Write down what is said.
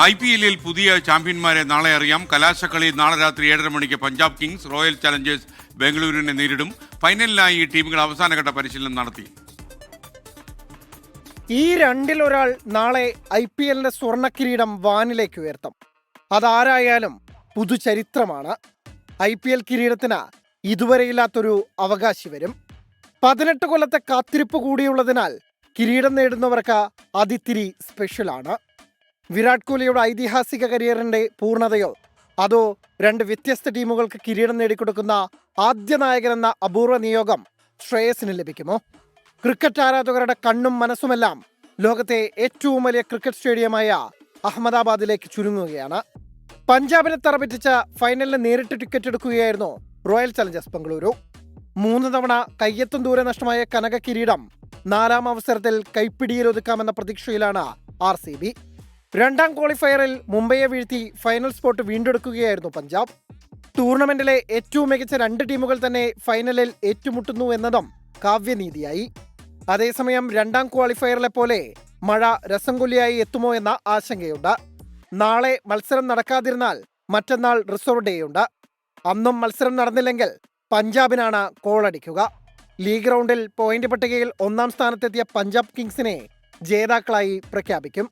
IPL-ൽ പുതിയ ചാമ്പ്യന്മാരെ നാളെ അറിയാം. കലാശക്കളി നാളെ രാത്രി 7:30 മണിക്ക് പഞ്ചാബ് കിങ്സ് റോയൽ ചലഞ്ചേഴ്സ് ബംഗളൂരുവിനെ നേരിടും. ഫൈനലിനായി ടീമുകൾ അവസാനഘട്ട പരിശീലനം നടത്തി. ഈ രണ്ടിലൊരാൾ നാളെ IPL-ന്റെ സ്വർണ്ണക്കിരീടം വാനിലേക്ക് ഉയർത്തും. അതാരായാലും പുതുചരിത്രമാണ്. IPL കിരീടത്തിന് ഇതുവരെയില്ലാത്തൊരു അവകാശി വരും. 18 കൊല്ലത്തെ കാത്തിരിപ്പ് കൂടിയുള്ളതിനാൽ കിരീടം നേടുന്നവർക്ക് അതിത്തിരി സ്പെഷ്യലാണ്. വിരാട് കോഹ്ലിയുടെ ഐതിഹാസിക കരിയറിന്റെ പൂർണ്ണതയോ അതോ രണ്ട് വ്യത്യസ്ത ടീമുകൾക്ക് കിരീടം നേടിക്കൊടുക്കുന്ന ആദ്യ നായകനെന്ന അപൂർവ നിയോഗം ശ്രേയസിന് ലഭിക്കുമോ? ക്രിക്കറ്റ് ആരാധകരുടെ കണ്ണും മനസ്സുമെല്ലാം ലോകത്തെ ഏറ്റവും വലിയ ക്രിക്കറ്റ് സ്റ്റേഡിയമായ അഹമ്മദാബാദിലേക്ക് ചുരുങ്ങുകയാണ്. പഞ്ചാബിനെ തറപറ്റിച്ച ഫൈനലിന് നേരിട്ട് ടിക്കറ്റ് എടുക്കുകയായിരുന്നു റോയൽ ചലഞ്ചേഴ്സ് ബംഗളൂരു. 3 തവണ കയ്യെത്തും ദൂരെ നഷ്ടമായ കനക കിരീടം 4ാം അവസരത്തിൽ കൈപ്പിടിയിൽ ഒതുക്കാമെന്ന പ്രതീക്ഷയിലാണ് RCB. 2ാം ക്വാളിഫയറിൽ മുംബൈയെ വീഴ്ത്തി ഫൈനൽ സ്പോട്ട് വീണ്ടെടുക്കുകയായിരുന്നു പഞ്ചാബ്. ടൂർണമെന്റിലെ ഏറ്റവും മികച്ച 2 ടീമുകൾ തന്നെ ഫൈനലിൽ ഏറ്റുമുട്ടുന്നു എന്നതും കാവ്യനീതിയായി. അതേസമയം 2ാം ക്വാളിഫയറിലെ പോലെ മഴ രസം കൊല്ലിയായി എത്തുമോ എന്ന ആശങ്കയുണ്ട്. നാളെ മത്സരം നടക്കാതിരുന്നാൽ മറ്റന്നാൾ റിസർവ് ഡേയുണ്ട്. അന്നും മത്സരം നടന്നില്ലെങ്കിൽ പഞ്ചാബിനാണ് കോളടിക്കുക. ലീഗ് റൗണ്ടിൽ പോയിന്റ് പട്ടികയിൽ 1ാം സ്ഥാനത്തെത്തിയ പഞ്ചാബ് കിങ്സിനെ ജേതാക്കളായി പ്രഖ്യാപിക്കും.